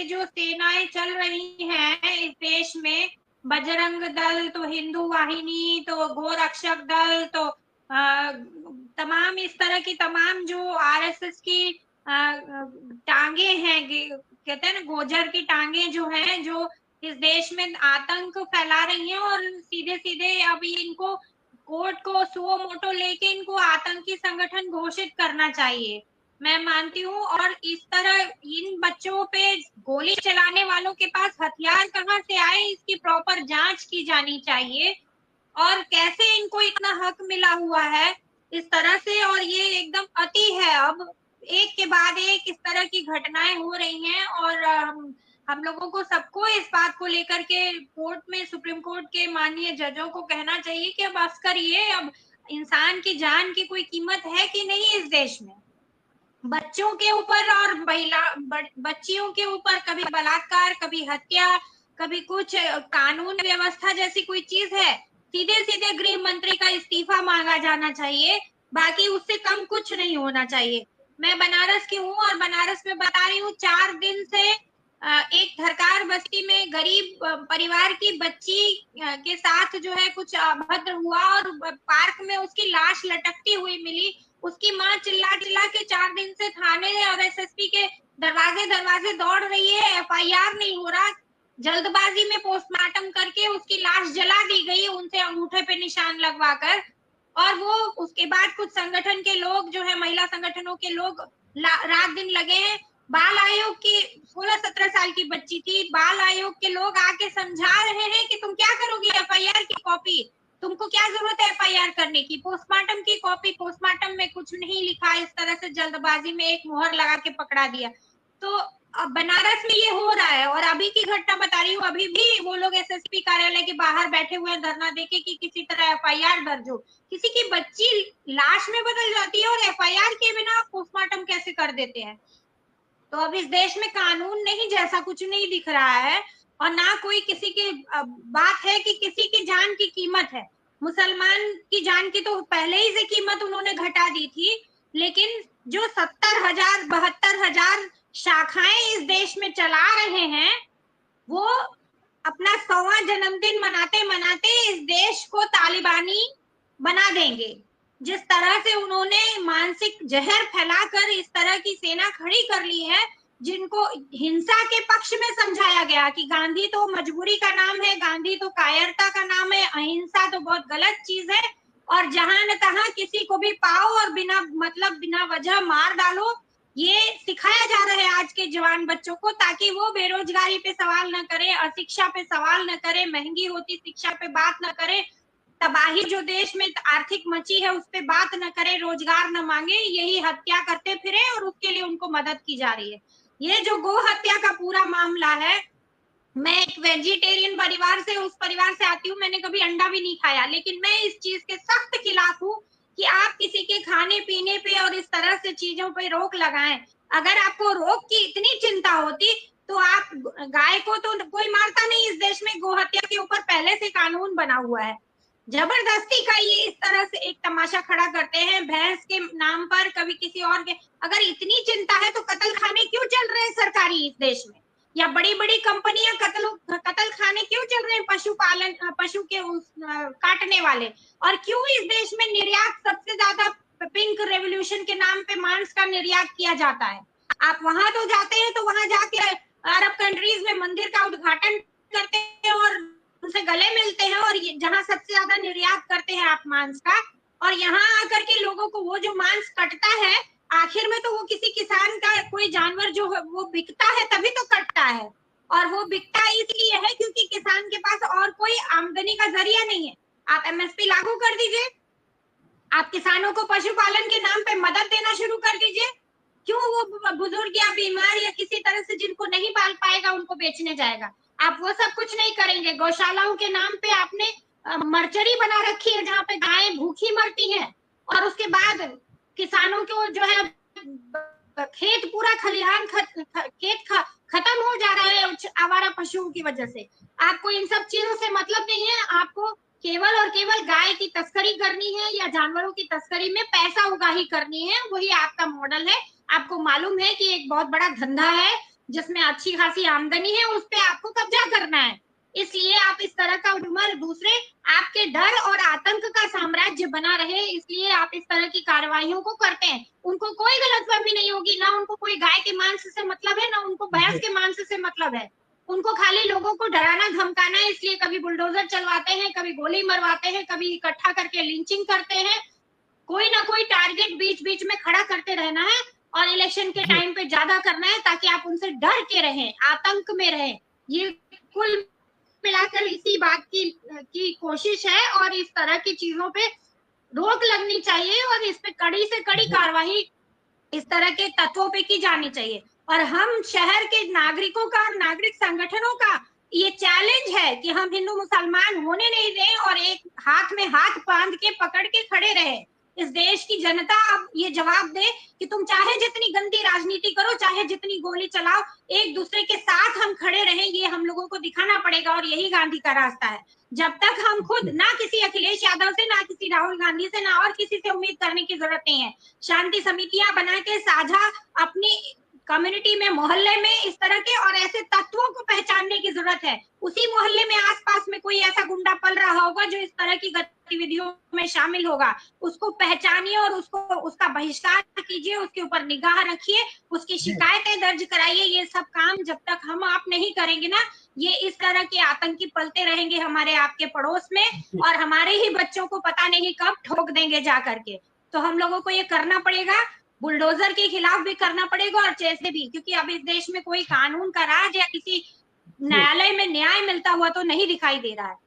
जो सेनाएं चल रही हैं इस देश में, बजरंग दल तो हिंदू वाहिनी तो गोरक्षक दल तो तमाम इस तरह की तमाम जो आरएसएस की टांगे हैं, कहते हैं ना गोजर की टांगे जो हैं, जो इस देश में आतंक फैला रही हैं, और सीधे सीधे अभी इनको कोर्ट को सुओ मोटो लेके इनको आतंकी संगठन घोषित करना चाहिए, मैं मानती हूँ। और इस तरह इन बच्चों पे गोली चलाने वालों के पास हथियार कहाँ से आए, इसकी प्रॉपर जांच की जानी चाहिए, और कैसे इनको इतना हक मिला हुआ है इस तरह से। और ये एकदम अति है, अब एक के बाद एक इस तरह की घटनाएं हो रही हैं, और हम लोगों को सबको इस बात को लेकर के कोर्ट में, सुप्रीम कोर्ट के माननीय जजों को कहना चाहिए कि अब बस करिए, अब इंसान की जान की कोई कीमत है कि नहीं इस देश में। बच्चों के ऊपर और महिला बच्चियों के ऊपर कभी बलात्कार, कभी हत्या, कभी कुछ, कानून व्यवस्था जैसी कोई चीज है, सीधे सीधे गृह मंत्री का इस्तीफा मांगा जाना चाहिए, बाकी उससे कम कुछ नहीं होना चाहिए। मैं बनारस की हूँ और बनारस में बता रही हूँ, 4 दिन से एक धरकार बस्ती में गरीब परिवार की बच्ची के साथ जो है कुछ अभद्र हुआ, और पार्क में उसकी लाश लटकती हुई मिली। उसकी माँ चिल्ला चिल्ला के 4 दिन से थाने और एसएसपी के दरवाजे दरवाजे दौड़ रही है, एफआईआर नहीं हो रहा। जल्दबाजी में पोस्टमार्टम करके उसकी लाश जला दी गई, उनसे अंगूठे पे निशान लगवाकर। और वो उसके बाद कुछ संगठन के लोग जो है, महिला संगठनों के लोग रात दिन लगे हैं। बाल आयोग की 16-17 साल की बच्ची थी, बाल आयोग के लोग आके समझा रहे हैं कि तुम क्या करोगी, एफआईआर की कॉपी, तुमको क्या जरूरत है एफआईआर करने की, पोस्टमार्टम की कॉपी, पोस्टमार्टम में कुछ नहीं लिखा, इस तरह से जल्दबाजी में एक मोहर लगा के पकड़ा दिया। तो अब बनारस में ये हो रहा है, और अभी की घटना बता रही हूँ, अभी भी वो लोग एसएसपी कार्यालय के बाहर बैठे हुए धरना देके कि किसी तरह एफआईआर दर्ज हो। किसी की बच्ची लाश में बदल जाती है और एफआईआर के बिना पोस्टमार्टम कैसे कर देते हैं। तो अब इस देश में कानून नहीं जैसा कुछ नहीं दिख रहा है, और ना कोई किसी की बात है कि किसी की जान की कीमत है। मुसलमान की जान की तो पहले ही से कीमत उन्होंने घटा दी थी, लेकिन जो 70,000 72,000 शाखाएं इस देश में चला रहे हैं, वो अपना 100वां जन्मदिन मनाते मनाते इस देश को तालिबानी बना देंगे। जिस तरह से उन्होंने मानसिक जहर फैलाकर इस तरह की सेना खड़ी कर ली है, जिनको हिंसा के पक्ष में समझाया गया कि गांधी तो मजबूरी का नाम है, गांधी तो कायरता का नाम है, अहिंसा तो बहुत गलत चीज है, और जहां न तहां किसी को भी पाओ और बिना मतलब बिना वजह मार डालो, ये सिखाया जा रहा है आज के जवान बच्चों को, ताकि वो बेरोजगारी पे सवाल न करे, अशिक्षा पे सवाल न करे, महंगी होती शिक्षा पे बात न करे, तबाही जो देश में आर्थिक मची है उस पे बात न करे, रोजगार न मांगे, यही हत्या करते फिरे, और उसके लिए उनको मदद की जा रही है। ये जो गो हत्या का पूरा मामला है, मैं एक वेजिटेरियन परिवार से, उस परिवार से आती हूँ, मैंने कभी अंडा भी नहीं खाया, लेकिन मैं इस चीज के सख्त खिलाफ हूँ कि आप किसी के खाने पीने पे और इस तरह से चीजों पे रोक लगाएं। अगर आपको रोग की इतनी चिंता होती तो आप, गाय को तो कोई मारता नहीं इस देश में, गोहत्या के ऊपर पहले से कानून बना हुआ है। जबरदस्ती का ये इस तरह से एक तमाशा खड़ा करते हैं भैंस के नाम पर, कभी किसी और के। अगर इतनी चिंता है तो कत्ल खाने क्यों चल रहे हैं सरकारी इस देश में, या बड़ी बड़ी कंपनियां कत्ल खाने क्यों चल रहे हैं, पशुपालन, पशु के काटने वाले, और क्यों इस देश में निर्यात सबसे ज्यादा पिंक रेवोल्यूशन के नाम पे मांस का निर्यात किया जाता है। आप वहां तो जाते हैं तो वहां जाके अरब कंट्रीज में मंदिर का उद्घाटन करते हैं और उनसे गले मिलते हैं, और जहां सबसे ज्यादा निर्यात करते हैं आप मांस का, और यहाँ आकर के लोगों को वो जो मांस कटता है, आखिर में तो वो किसी किसान का कोई जानवर जो है वो बिकता है तभी तो कटता है, और वो बिकता इसलिए है क्योंकि किसान के पास और कोई आमदनी का जरिया नहीं है। आप एमएसपी लागू कर दीजिए, आप किसानों को पशुपालन के नाम पे मदद देना शुरू कर दीजिए। क्यों वो बुजुर्ग या बीमार या किसी तरह से जिनको नहीं पाल पाएगा उनको बेचने जाएगा, आप वो सब कुछ नहीं करेंगे। गौशालाओं के नाम पे आपने मर्चरी बना रखी है जहाँ पे गाय भूखी मरती हैं, और उसके बाद किसानों को जो है खेत पूरा खलिहान खेत खत्म हो जा रहा है आवारा पशुओं की वजह से। आपको इन सब चीजों से मतलब नहीं है, आपको केवल और केवल गाय की तस्करी करनी है या जानवरों की तस्करी में पैसा उगाही करनी है, वही आपका मॉडल है। आपको मालूम है कि एक बहुत बड़ा धंधा है जिसमें अच्छी खासी आमदनी है, उस पे आपको कब्जा करना है। इसलिए आप इस तरह का रूमर, दूसरे आपके डर और आतंक का साम्राज्य बना रहे, इसलिए आप इस तरह की कार्रवाइयों को करते हैं। उनको कोई गलतफहमी नहीं होगी, ना उनको कोई गाय के मांस से मतलब है, ना उनको भैंस के मांस से मतलब है। उनको खाली लोगों को डराना धमकाना है, इसलिए कभी बुलडोजर चलवाते हैं, कभी गोली मरवाते हैं, कभी इकट्ठा करके लिंचिंग करते हैं। कोई ना कोई टारगेट बीच बीच में खड़ा करते रहना है, और इलेक्शन के टाइम पे ज्यादा करना है, ताकि आप उनसे डर के रहें, आतंक में रहें। ये कुल मिलाकर इसी बात की कोशिश है, और इस तरह की चीजों पे रोक लगनी चाहिए, और इस पे कड़ी से कड़ी कार्रवाई इस तरह के तत्वों पे की जानी चाहिए। और हम शहर के नागरिकों का और नागरिक संगठनों का ये चैलेंज है कि हम हिंदू मुसलमान होने नहीं दें, और एक हाथ में हाथ बांध के पकड़ के खड़े रहे। इस देश की जनता अब ये जवाब दे कि तुम चाहे जितनी गंदी राजनीति करो, चाहे जितनी गोली चलाओ, एक दूसरे के साथ हम खड़े रहें, ये हम लोगों को दिखाना पड़ेगा, और यही गांधी का रास्ता है। जब तक हम खुद, ना किसी अखिलेश यादव से, ना किसी राहुल गांधी से, ना और किसी से उम्मीद करने की जरूरत नहीं है। शांति समितियां बना के साझा अपनी कम्युनिटी में, मोहल्ले में इस तरह के और ऐसे तत्वों को पहचानने की जरूरत है। उसी मोहल्ले में आसपास में कोई ऐसा गुंडा पल रहा होगा जो इस तरह की गतिविधियों में शामिल होगा, उसको पहचानिए और उसको, उसका बहिष्कार कीजिए, उसके ऊपर निगाह रखिए, उसकी शिकायतें दर्ज कराइए। ये सब काम जब तक हम आप नहीं करेंगे ना, ये इस तरह के आतंकी पलते रहेंगे हमारे आपके पड़ोस में, और हमारे ही बच्चों को पता नहीं कब ठोक देंगे जा करके। तो हम लोगों को ये करना पड़ेगा, बुलडोजर के खिलाफ भी करना पड़ेगा, और जैसे भी, क्योंकि अब इस देश में कोई कानून का राज या किसी न्यायालय में न्याय मिलता हुआ तो नहीं दिखाई दे रहा है।